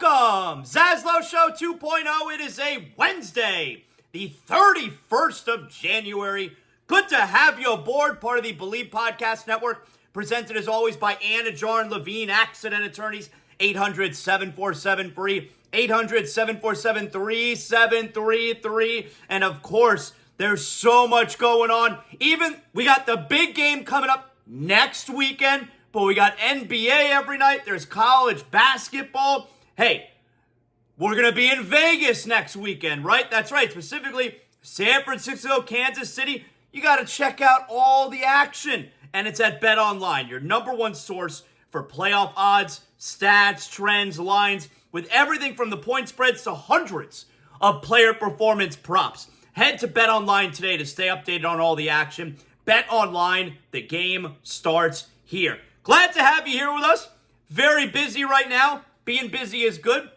Welcome, ZASLOW Show 2.0. It is a Wednesday, the 31st of January. Good to have you aboard, part of the Believe Podcast Network, presented as always by Anidjar and Levine, accident attorneys, 800-747-FREE, 800-747-3733. And of course, there's so much going on. Even we got the big game coming up next weekend, but we got NBA every night. There's college basketball. Hey, we're going to be in Vegas next weekend, right? That's right. Specifically, San Francisco, Kansas City. You got to check out all the action. And it's at BetOnline, your number one source for playoff odds, stats, trends, lines, with everything from the point spreads to hundreds of player performance props. Head to BetOnline today to stay updated on all the action. BetOnline, the game starts here. Glad to have you here with us. Very busy right now. Being busy is good.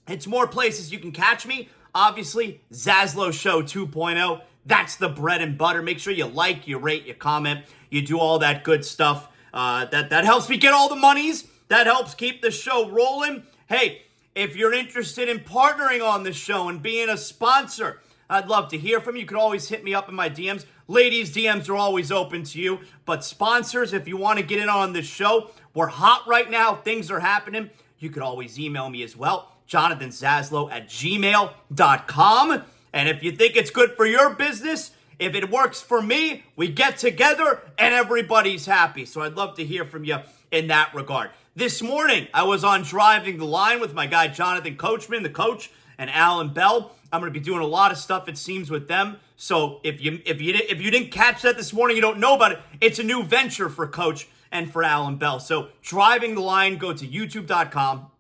It's more places you can catch me. Obviously, ZASLOW Show 2.0. That's the bread and butter. Make sure you like, you rate, you comment. You do all that good stuff. That helps me get all the monies. That helps keep the show rolling. Hey, if you're interested in partnering on the show and being a sponsor, I'd love to hear from you. You can always hit me up in my DMs. Ladies, DMs are always open to you. But sponsors, if you want to get in on this show, we're hot right now. Things are happening. You could always email me as well. JonathanZaslow@gmail.com. And if you think it's good for your business, if it works for me, we get together and everybody's happy. So I'd love to hear from you in that regard. This morning, I was on Driving the Line with my guy Jonathan Coachman, the coach, and Alan Bell. I'm going to be doing a lot of stuff, it seems, with them. So if you didn't catch that this morning, you don't know about it, it's a new venture for Coach and for Alan Bell. So Driving the Line, go to youtube.com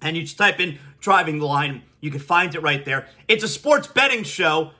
and you just type in Driving the Line. You can find it right there. It's a sports betting show.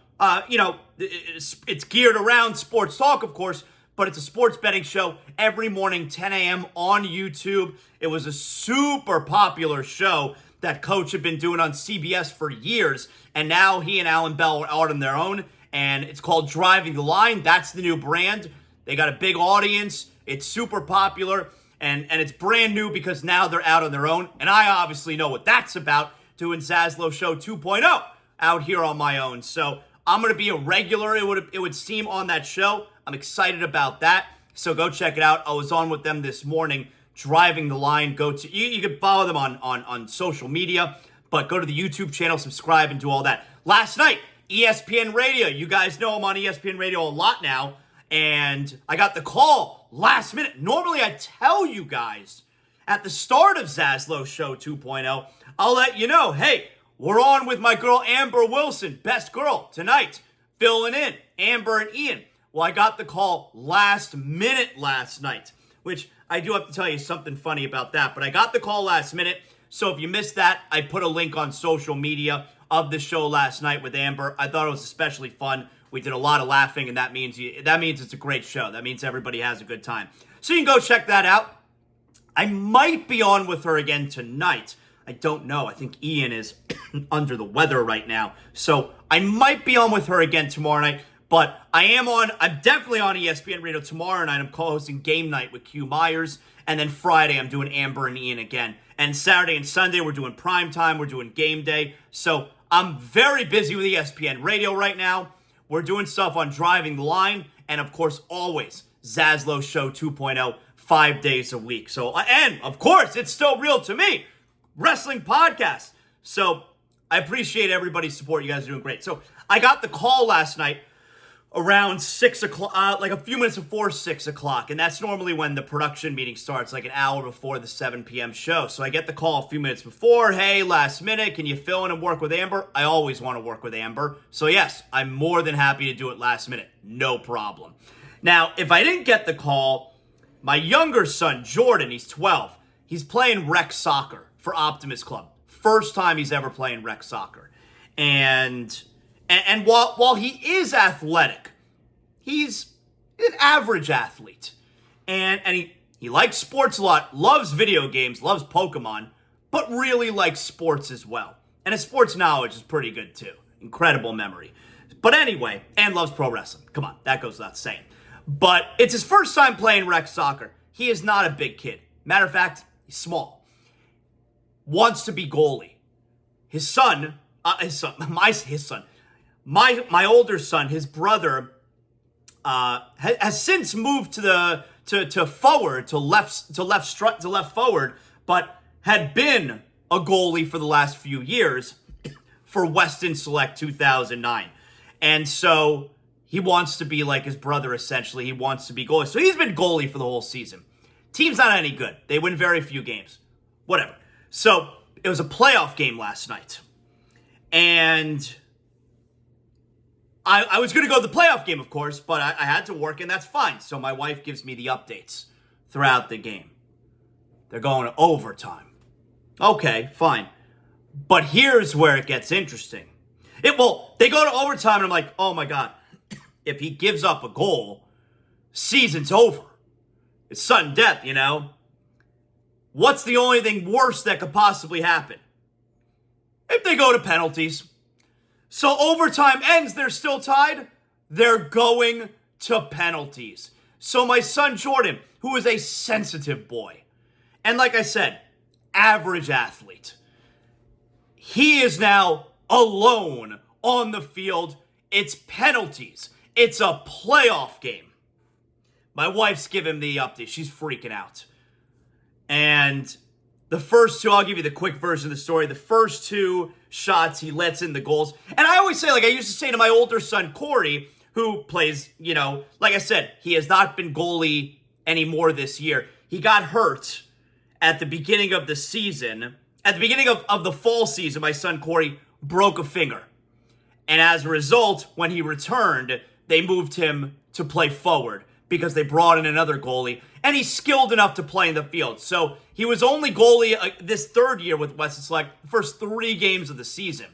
It's geared around sports talk, of course, but it's a sports betting show every morning, 10 a.m. on YouTube. It was a super popular show that Coach had been doing on CBS for years, and now he and Alan Bell are out on their own, and it's called Driving the Line. That's the new brand. They got a big audience. It's super popular, and it's brand new because now they're out on their own, and I obviously know what that's about, doing ZASLOW Show 2.0 out here on my own. So I'm going to be a regular, it would seem, on that show. I'm excited about that, so go check it out. I was on with them this morning, Driving the Line. Go to you can follow them on social media, but go to the YouTube channel, subscribe, and do all that. Last night, ESPN Radio. You guys know I'm on ESPN Radio a lot now, and I got the call last minute. Normally, I tell you guys at the start of ZASLOW Show 2.0, I'll let you know, hey, we're on with my girl Amber Wilson, best girl, tonight, filling in, Amber and Ian. Well, I got the call last minute last night, which I do have to tell you something funny about that, but I got the call last minute, so if you missed that, I put a link on social media of the show last night with Amber. I thought it was especially fun. We did a lot of laughing, and that means it's a great show. That means everybody has a good time. So you can go check that out. I might be on with her again tonight. I don't know. I think Ian is under the weather right now, so I might be on with her again tomorrow night. But I'm definitely on ESPN Radio tomorrow night. I'm co-hosting Game Night with Q Myers. And then Friday, I'm doing Amber and Ian again. And Saturday and Sunday, we're doing Prime Time. We're doing Game Day. So I'm very busy with ESPN Radio right now. We're doing stuff on Driving the Line. And of course, always ZASLOW Show 2.0, 5 days a week. So, and of course, it's still real to me. Wrestling podcast. So I appreciate everybody's support. You guys are doing great. So I got the call last night around 6 o'clock, like a few minutes before 6 o'clock. And that's normally when the production meeting starts, like an hour before the 7 p.m. show. So I get the call a few minutes before. Hey, last minute, can you fill in and work with Amber? I always want to work with Amber. So yes, I'm more than happy to do it last minute. No problem. Now, if I didn't get the call, my younger son, Jordan, he's 12. He's playing rec soccer for Optimus Club. First time he's ever playing rec soccer. And while he is athletic, he's an average athlete. And he likes sports a lot, loves video games, loves Pokemon, but really likes sports as well. And his sports knowledge is pretty good too. Incredible memory. But anyway, and loves pro wrestling. Come on, that goes without saying. But it's his first time playing rec soccer. He is not a big kid. Matter of fact, he's small. wants to be goalie. His son, my older son, his brother, has since moved to forward, to left forward, but had been a goalie for the last few years for Weston Select 2009. And so he wants to be like his brother, essentially. He wants to be goalie. So he's been goalie for the whole season. Team's not any good. They win very few games. Whatever. So it was a playoff game last night. And I was going to go to the playoff game, of course, but I had to work, and that's fine. So my wife gives me the updates throughout the game. They're going to overtime. Okay, fine. But here's where it gets interesting. They go to overtime, and I'm like, oh my God. If he gives up a goal, season's over. It's sudden death, you know? What's the only thing worse that could possibly happen? If they go to penalties. So overtime ends, they're still tied. They're going to penalties. So my son Jordan, who is a sensitive boy, and like I said, average athlete, he is now alone on the field. It's penalties. It's a playoff game. My wife's giving the update. She's freaking out. And the first two, I'll give you the quick version of the story. The first two shots, he lets in the goals. And I always say, like I used to say to my older son, Corey, who plays, like I said, he has not been goalie anymore this year. He got hurt at the beginning of the season. At the beginning of the fall season, my son Corey broke a finger. And as a result, when he returned, they moved him to play forward because they brought in another goalie. And he's skilled enough to play in the field. So he was only goalie this third year with Weston Select, the first 3 games of the season.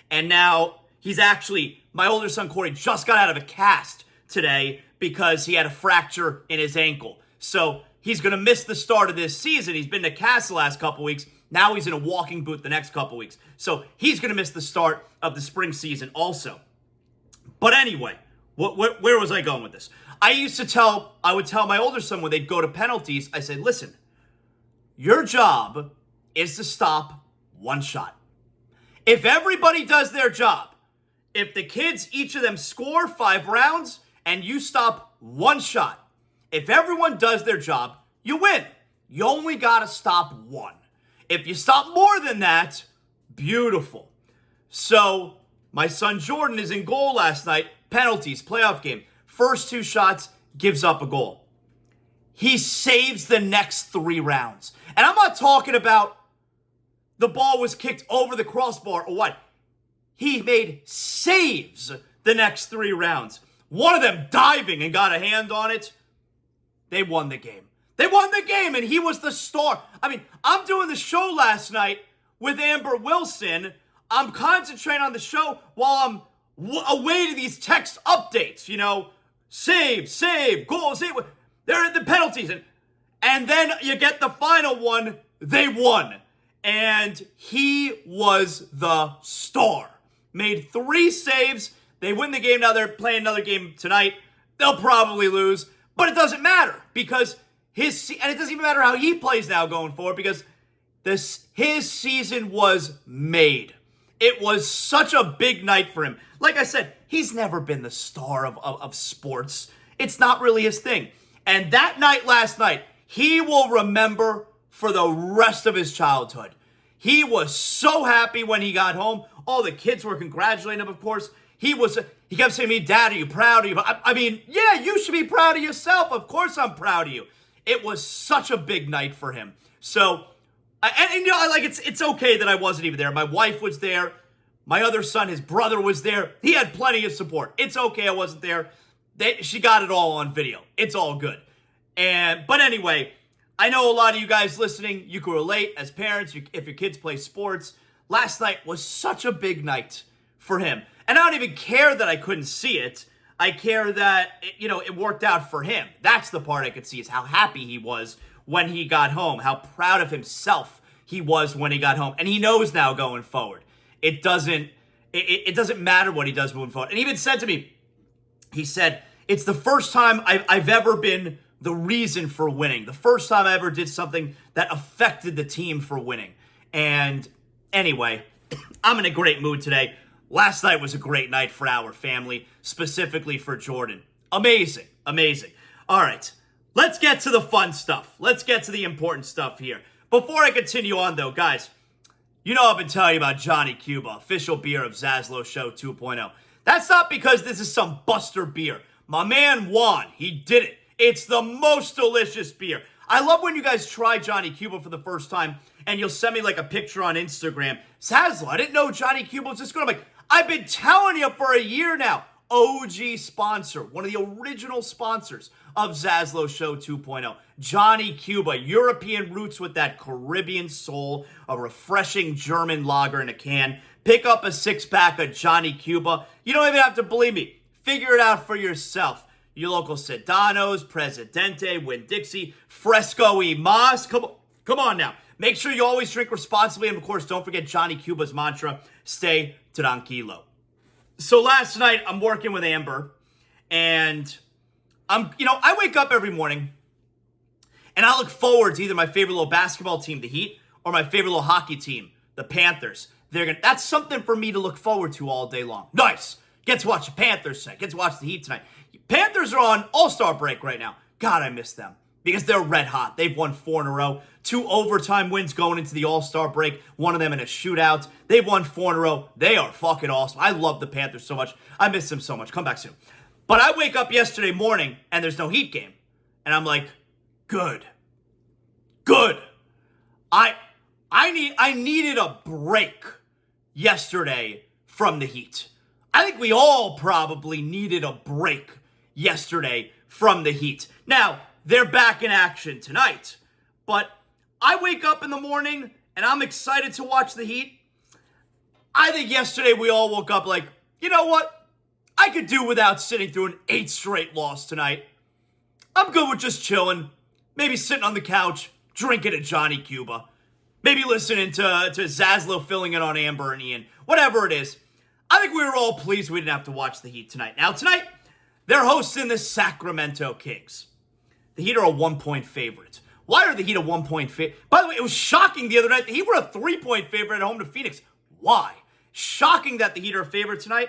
And now he's actually, my older son Corey just got out of a cast today because he had a fracture in his ankle. So he's going to miss the start of this season. He's been to cast the last couple weeks. Now he's in a walking boot the next couple weeks. So he's going to miss the start of the spring season also. But anyway, where was I going with this? I would tell my older son when they'd go to penalties, I said, listen, your job is to stop one shot. If everybody does their job, if the kids, each of them score 5 rounds and you stop one shot, if everyone does their job, you win. You only got to stop one. If you stop more than that, beautiful. So my son Jordan is in goal last night, penalties, playoff game. First 2 shots, gives up a goal. He saves the next 3 rounds. And I'm not talking about the ball was kicked over the crossbar or what. He made saves the next 3 rounds. One of them diving and got a hand on it. They won the game. They won the game, and he was the star. I mean, I'm doing the show last night with Amber Wilson. I'm concentrating on the show while I'm away to these text updates, save, goal, save. They're at the penalties. And then you get the final one. They won. And he was the star. Made 3 saves. They win the game. Now they're playing another game tonight. They'll probably lose. But it doesn't matter because and it doesn't even matter how he plays now going forward because his season was made. It was such a big night for him. Like I said, he's never been the star of sports. It's not really his thing. And that night last night, he will remember for the rest of his childhood. He was so happy when he got home. All the kids were congratulating him, of course. He kept saying to me, Dad, are you proud of you? I mean, yeah, you should be proud of yourself. Of course I'm proud of you. It was such a big night for him. So, it's okay that I wasn't even there. My wife was there. My other son, his brother was there. He had plenty of support. It's okay I wasn't there. She got it all on video. It's all good. But anyway, I know a lot of you guys listening, you can relate as parents if your kids play sports. Last night was such a big night for him. And I don't even care that I couldn't see it. I care that, it worked out for him. That's the part I could see is how happy he was when he got home, how proud of himself he was when he got home. And he knows now going forward. It doesn't matter what he does moving forward. And he even said to me, he said, it's the first time I've ever been the reason for winning. The first time I ever did something that affected the team for winning. And anyway, I'm in a great mood today. Last night was a great night for our family, specifically for Jordan. Amazing, amazing. All right, let's get to the fun stuff. Let's get to the important stuff here. Before I continue on, though, guys, you know I've been telling you about Johnny Cuba, official beer of ZASLOW Show 2.0. That's not because this is some buster beer. My man won. He did it. It's the most delicious beer. I love when you guys try Johnny Cuba for the first time and you'll send me like a picture on Instagram. ZASLOW, I didn't know Johnny Cuba was this good. I'm like, I've been telling you for a year now. OG sponsor, one of the original sponsors of ZASLOW Show 2.0. Johnny Cuba, European roots with that Caribbean soul, a refreshing German lager in a can. Pick up a 6-pack of Johnny Cuba. You don't even have to believe me. Figure it out for yourself. Your local Sedanos, Presidente, Winn-Dixie, Fresco y Mas. Come on now. Make sure you always drink responsibly. And of course, don't forget Johnny Cuba's mantra, stay tranquilo. So last night, I'm working with Amber, and I wake up every morning, and I look forward to either my favorite little basketball team, the Heat, or my favorite little hockey team, the Panthers. That's something for me to look forward to all day long. Nice. Get to watch the Panthers tonight. Get to watch the Heat tonight. Panthers are on All-Star break right now. God, I miss them because they're red hot. They've won 4 in a row. 2 overtime wins going into the All-Star break. One of them in a shootout. They've won 4 in a row. They are fucking awesome. I love the Panthers so much. I miss them so much. Come back soon. But I wake up yesterday morning and there's no Heat game. And I'm like, good. I needed a break yesterday from the Heat. I think we all probably needed a break yesterday from the Heat. Now, they're back in action tonight. But I wake up in the morning and I'm excited to watch the Heat. I think yesterday we all woke up like, you know what? I could do without sitting through an 8 straight loss tonight. I'm good with just chilling. Maybe sitting on the couch, drinking a Johnny Cuba. Maybe listening to ZASLOW filling in on Amber and Ian. Whatever it is. I think we were all pleased we didn't have to watch the Heat tonight. Now tonight, they're hosting the Sacramento Kings. The Heat are a 1-point favorite. Why are the Heat a 1-point favorite? By the way, it was shocking the other night. The Heat were a 3-point favorite at home to Phoenix. Why? Shocking that the Heat are a favorite tonight.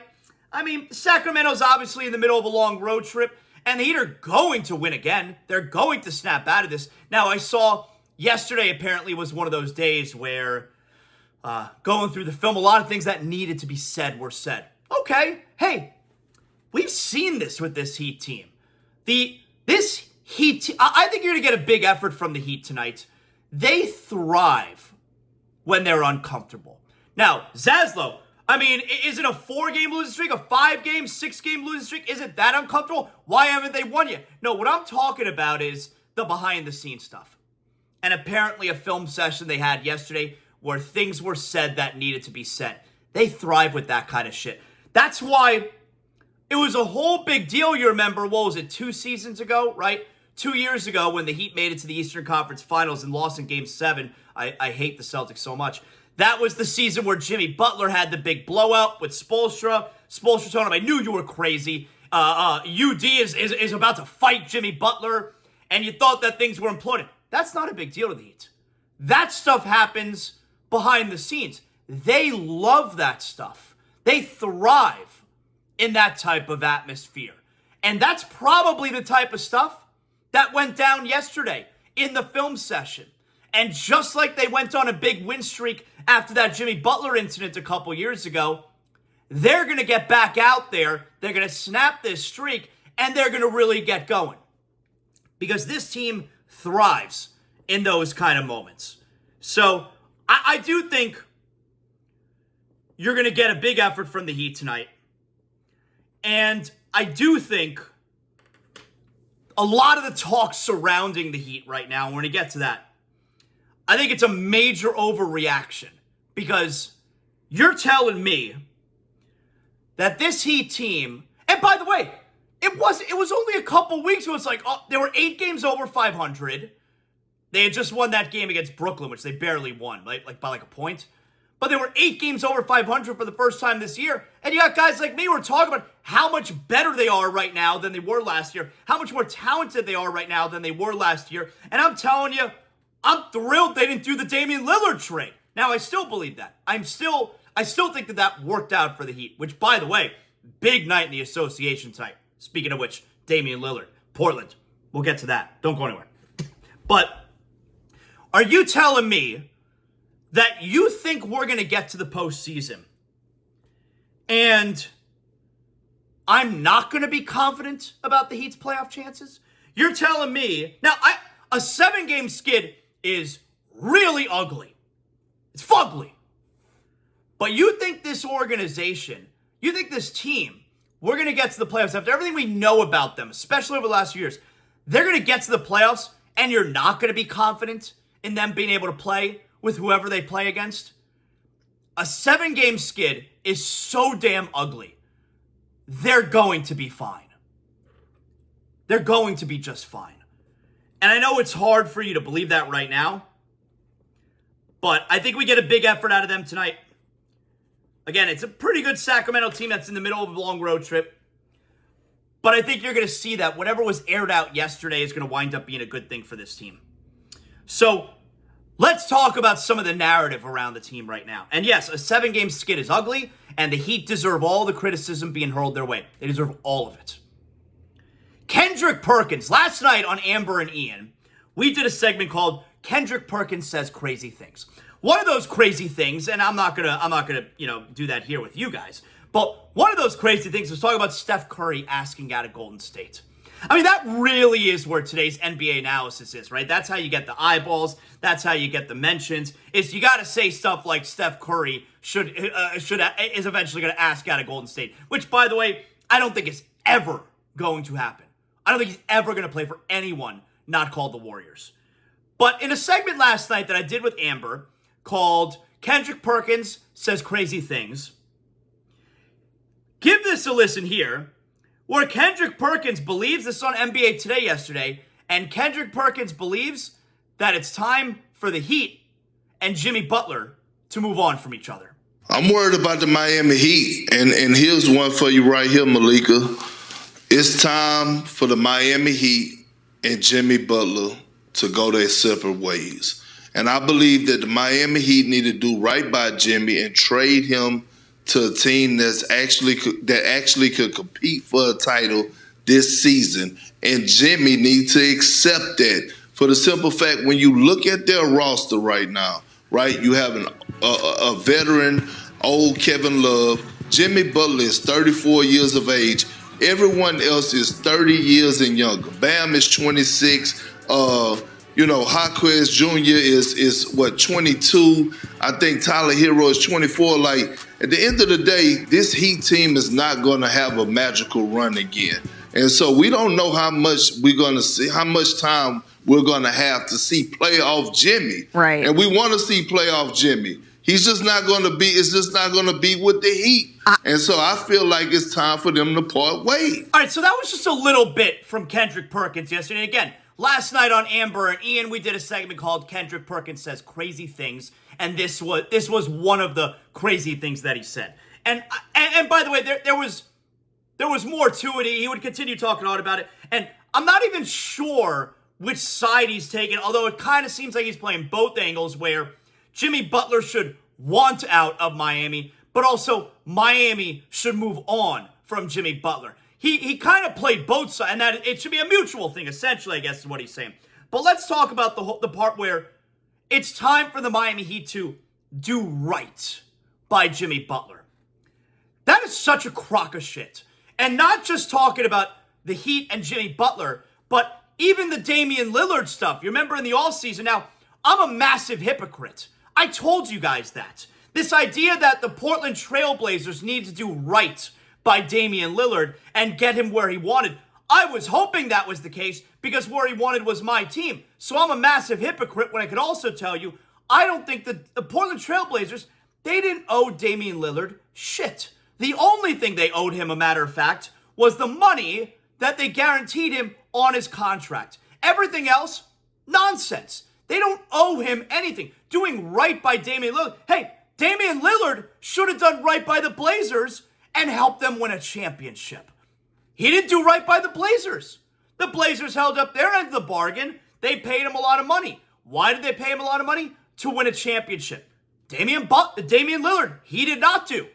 I mean, Sacramento's obviously in the middle of a long road trip, and the Heat are going to win again. They're going to snap out of this. Now, I saw yesterday apparently was one of those days where going through the film, a lot of things that needed to be said were said. Okay, hey, we've seen this with this Heat team. This Heat team, I think you're going to get a big effort from the Heat tonight. They thrive when they're uncomfortable. Now, ZASLOW, I mean, is it a 4-game losing streak, a 5-game, 6-game losing streak? Is it that uncomfortable? Why haven't they won yet? No, what I'm talking about is the behind-the-scenes stuff. And apparently a film session they had yesterday where things were said that needed to be said. They thrive with that kind of shit. That's why it was a whole big deal, you remember, what was it, 2 seasons ago, right? 2 years ago when the Heat made it to the Eastern Conference Finals and lost in Game 7. I hate the Celtics so much. That was the season where Jimmy Butler had the big blowout with Spoelstra. Spoelstra told him, I knew you were crazy. UD is about to fight Jimmy Butler. And you thought that things were imploding. That's not a big deal to the Heat. That stuff happens behind the scenes. They love that stuff. They thrive in that type of atmosphere. And that's probably the type of stuff that went down yesterday in the film session. And just like they went on a big win streak after that Jimmy Butler incident a couple years ago, they're going to get back out there, they're going to snap this streak, and they're going to really get going. Because this team thrives in those kind of moments. So I do think you're going to get a big effort from the Heat tonight. And I do think a lot of the talk surrounding the Heat right now, and we're going to get to that, I think it's a major overreaction. Because you're telling me that this Heat team, and by the way, it was only a couple weeks ago. It's like, they were 8 games over 500. They had just won that game against Brooklyn, which they barely won, right? Like by a point. But they were 8 games over 500 for the first time this year. And you got guys like me who are talking about how much better they are right now than they were last year. How much more talented they are right now than they were last year. And I'm telling you, I'm thrilled they didn't do the Damian Lillard trade. Now, I still believe that. I still think that worked out for the Heat, which, by the way, big night in the association tonight. Speaking of which, Damian Lillard, Portland. We'll get to that. Don't go anywhere. But are you telling me that you think we're going to get to the postseason and I'm not going to be confident about the Heat's playoff chances? You're telling me... Now, a 7-game skid is really ugly. It's fugly. But you think this organization, you think this team, we're going to get to the playoffs after everything we know about them, especially over the last few years, they're going to get to the playoffs and you're not going to be confident in them being able to play with whoever they play against? A 7-game skid is so damn ugly. They're going to be fine. They're going to be just fine. And I know it's hard for you to believe that right now, but I think we get a big effort out of them tonight. Again, it's a pretty good Sacramento team that's in the middle of a long road trip. But I think you're going to see that whatever was aired out yesterday is going to wind up being a good thing for this team. So let's talk about some of the narrative around the team right now. And yes, a 7-game skid is ugly, and the Heat deserve all the criticism being hurled their way. They deserve all of it. Kendrick Perkins, last night on Amber and Ian, we did a segment called Kendrick Perkins Says Crazy Things. One of those crazy things, and I'm not gonna, do that here with you guys, but one of those crazy things was talking about Steph Curry asking out of Golden State. I mean, that really is where today's NBA analysis is, right? That's how you get the eyeballs. That's how you get the mentions. Is you got to say stuff like Steph Curry is eventually going to ask out of Golden State, which, by the way, I don't think is ever going to happen. I don't think he's ever going to play for anyone not called the Warriors. But in a segment last night that I did with Amber called Kendrick Perkins Says Crazy Things, give this a listen here, where Kendrick Perkins believes, this on NBA Today yesterday, and Kendrick Perkins believes that it's time for the Heat and Jimmy Butler to move on from each other. I'm worried about the Miami Heat, and here's one for you right here, Malika. It's time for the Miami Heat and Jimmy Butler to go their separate ways. And I believe that the Miami Heat need to do right by Jimmy and trade him to a team that actually could compete for a title this season. And Jimmy needs to accept that for the simple fact, when you look at their roster right now, right, you have a veteran, old Kevin Love. Jimmy Butler is 34 years of age. Everyone else is 30 years and younger. Bam is 26. Jaquez Jr. is 22. I think Tyler Hero is 24. Like, at the end of the day, this Heat team is not going to have a magical run again. And so we don't know how much time we're going to have to see playoff Jimmy. Right. And we want to see playoff Jimmy. It's just not going to be with the Heat. And so I feel like it's time for them to part ways. All right, so that was just a little bit from Kendrick Perkins yesterday. Again, last night on Amber and Ian, we did a segment called Kendrick Perkins Says Crazy Things, and this was one of the crazy things that he said. And by the way, there was more to it. He would continue talking on about it, and I'm not even sure which side he's taking, although it kind of seems like he's playing both angles where Jimmy Butler should want out of Miami, but also Miami should move on from Jimmy Butler. He kind of played both sides, and that it should be a mutual thing, essentially, I guess is what he's saying. But let's talk about the part where it's time for the Miami Heat to do right by Jimmy Butler. That is such a crock of shit. And not just talking about the Heat and Jimmy Butler, but even the Damian Lillard stuff. You remember in the offseason, now, I'm a massive hypocrite. I told you guys that. This idea that the Portland Trail Blazers need to do right by Damian Lillard and get him where he wanted. I was hoping that was the case because where he wanted was my team. So I'm a massive hypocrite when I could also tell you, I don't think that the Portland Trail Blazers, they didn't owe Damian Lillard shit. The only thing they owed him, a matter of fact, was the money that they guaranteed him on his contract. Everything else, nonsense. They don't owe him anything. Doing right by Damian Lillard. Hey, Damian Lillard should have done right by the Blazers and helped them win a championship. He didn't do right by the Blazers. The Blazers held up their end of the bargain. They paid him a lot of money. Why did they pay him a lot of money? To win a championship. Damian Lillard, he did not do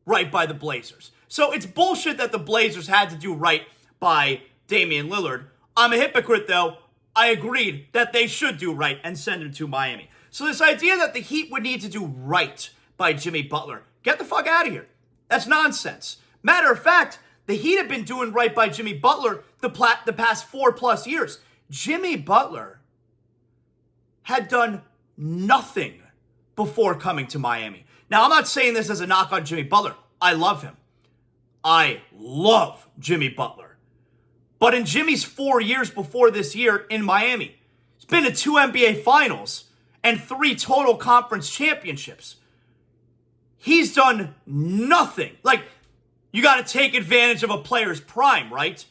right by the Blazers. So it's bullshit that the Blazers had to do right by Damian Lillard. I'm a hypocrite, though. I agreed that they should do right and send him to Miami. So this idea that the Heat would need to do right by Jimmy Butler, get the fuck out of here. That's nonsense. Matter of fact, the Heat have been doing right by Jimmy Butler the past 4+ years. Jimmy Butler had done nothing before coming to Miami. Now, I'm not saying this as a knock on Jimmy Butler. I love him. I love Jimmy Butler. But in Jimmy's 4 years before this year in Miami, he's been to 2 NBA Finals and 3 total conference championships. He's done nothing. Like, you got to take advantage of a player's prime, right?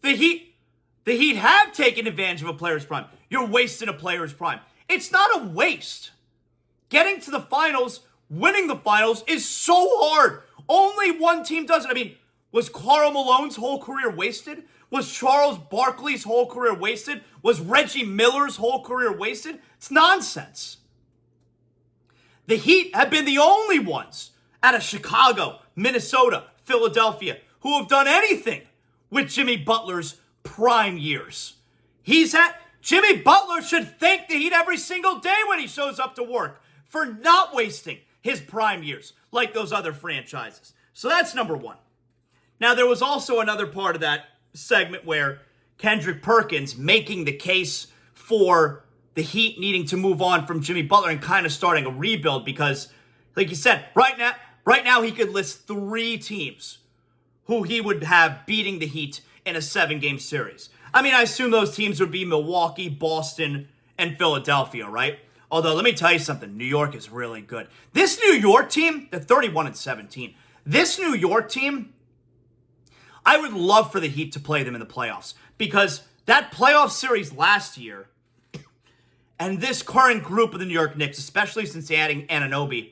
The Heat have taken advantage of a player's prime. You're wasting a player's prime. It's not a waste. Getting to the finals, winning the finals is so hard. Only one team does it. I mean, was Karl Malone's whole career wasted? Was Charles Barkley's whole career wasted? Was Reggie Miller's whole career wasted? It's nonsense. The Heat have been the only ones out of Chicago, Minnesota, Philadelphia, who have done anything with Jimmy Butler's prime years. Jimmy Butler should thank the Heat every single day when he shows up to work for not wasting his prime years like those other franchises. So that's number one. Now, there was also another part of that segment where Kendrick Perkins making the case for the Heat needing to move on from Jimmy Butler and kind of starting a rebuild because, like you said, right now he could list 3 teams who he would have beating the Heat in a 7-game series. I mean, I assume those teams would be Milwaukee, Boston, and Philadelphia, right? Although, let me tell you something. New York is really good. This New York team, they're 31-17. This New York team, I would love for the Heat to play them in the playoffs because that playoff series last year and this current group of the New York Knicks, especially since adding Anunoby,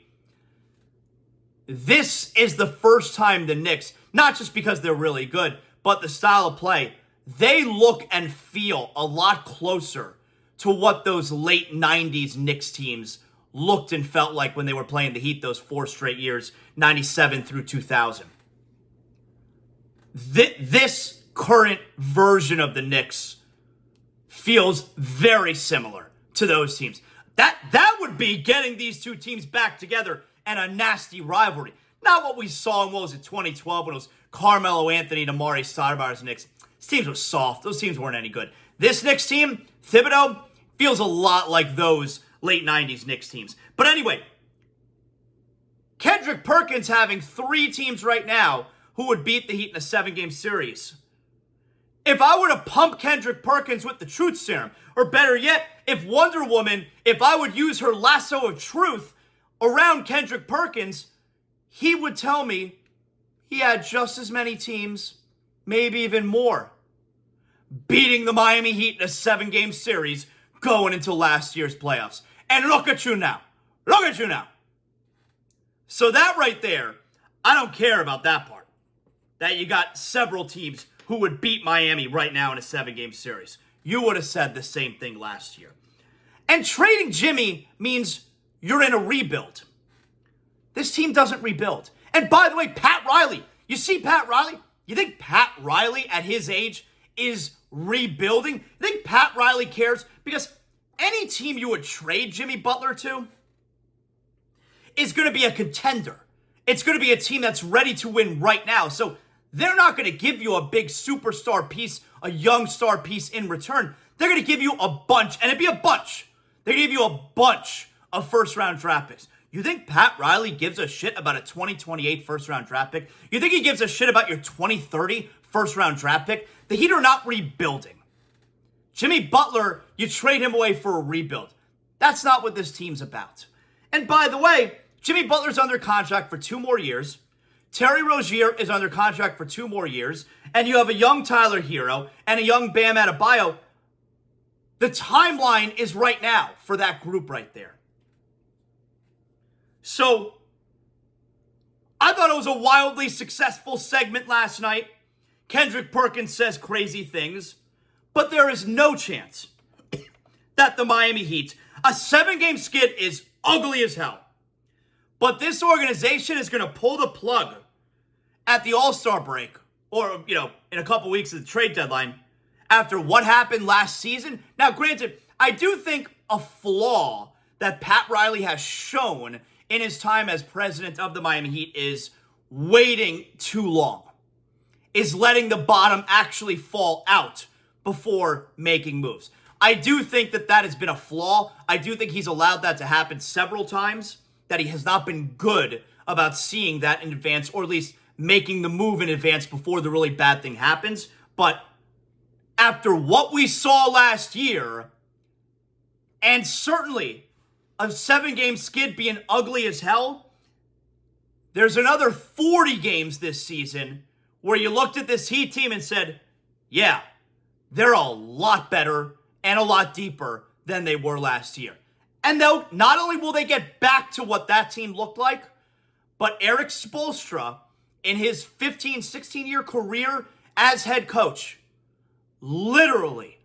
this is the first time the Knicks, not just because they're really good, but the style of play, they look and feel a lot closer to what those late 90s Knicks teams looked and felt like when they were playing the Heat those 4 straight years, 97 through 2000. This current version of the Knicks feels very similar to those teams. That would be getting these 2 teams back together and a nasty rivalry. Not what we saw in, 2012 when it was Carmelo Anthony and Amari Stoudemire's Knicks. These teams were soft. Those teams weren't any good. This Knicks team, Thibodeau, feels a lot like those late 90s Knicks teams. But anyway, Kendrick Perkins having 3 teams right now who would beat the Heat in a 7-game series. If I were to pump Kendrick Perkins with the truth serum, or better yet, if I would use her lasso of truth around Kendrick Perkins, he would tell me he had just as many teams, maybe even more, beating the Miami Heat in a 7-game series going into last year's playoffs. And look at you now. Look at you now. So that right there, I don't care about that part. That you got several teams who would beat Miami right now in a 7-game series. You would have said the same thing last year. And trading Jimmy means you're in a rebuild. This team doesn't rebuild. And by the way, Pat Riley. You see Pat Riley? You think Pat Riley at his age is rebuilding? You think Pat Riley cares? Because any team you would trade Jimmy Butler to is going to be a contender. It's going to be a team that's ready to win right now. So they're not going to give you a big superstar piece, a young star piece in return. They're going to give you a bunch, and it'd be a bunch. They give you a bunch of first-round draft picks. You think Pat Riley gives a shit about a 2028 first-round draft pick? You think he gives a shit about your 2030 first-round draft pick? The Heat are not rebuilding. Jimmy Butler, you trade him away for a rebuild. That's not what this team's about. And by the way, Jimmy Butler's under contract for 2 more years. Terry Rozier is under contract for 2 more years. And you have a young Tyler Hero and a young Bam Adebayo. The timeline is right now for that group right there. So, I thought it was a wildly successful segment last night. Kendrick Perkins says crazy things. But there is no chance that the Miami Heat, a 7-game skid is ugly as hell. But this organization is going to pull the plug at the All-Star break, or, in a couple weeks of the trade deadline, after what happened last season. Now, granted, I do think a flaw that Pat Riley has shown in his time as president of the Miami Heat is waiting too long, is letting the bottom actually fall out before making moves. I do think that has been a flaw. I do think he's allowed that to happen several times, that he has not been good about seeing that in advance, or at least making the move in advance before the really bad thing happens. But after what we saw last year, and certainly a 7-game skid being ugly as hell, there's another 40 games this season where you looked at this Heat team and said, yeah, they're a lot better and a lot deeper than they were last year. And though not only will they get back to what that team looked like, but Eric Spoelstra, in his 15, 16-year career as head coach, literally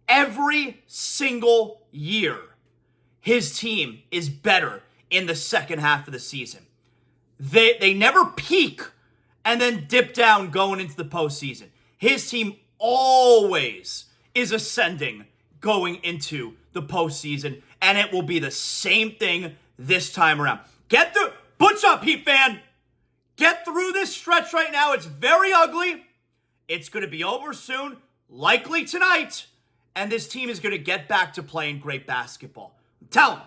every single year, his team is better in the second half of the season. They never peak and then dip down going into the postseason. His team always is ascending going into the postseason, and it will be the same thing this time around. Butch up, Heat fan. Get through this stretch right now. It's very ugly. It's going to be over soon, likely tonight, and this team is going to get back to playing great basketball. Tell them.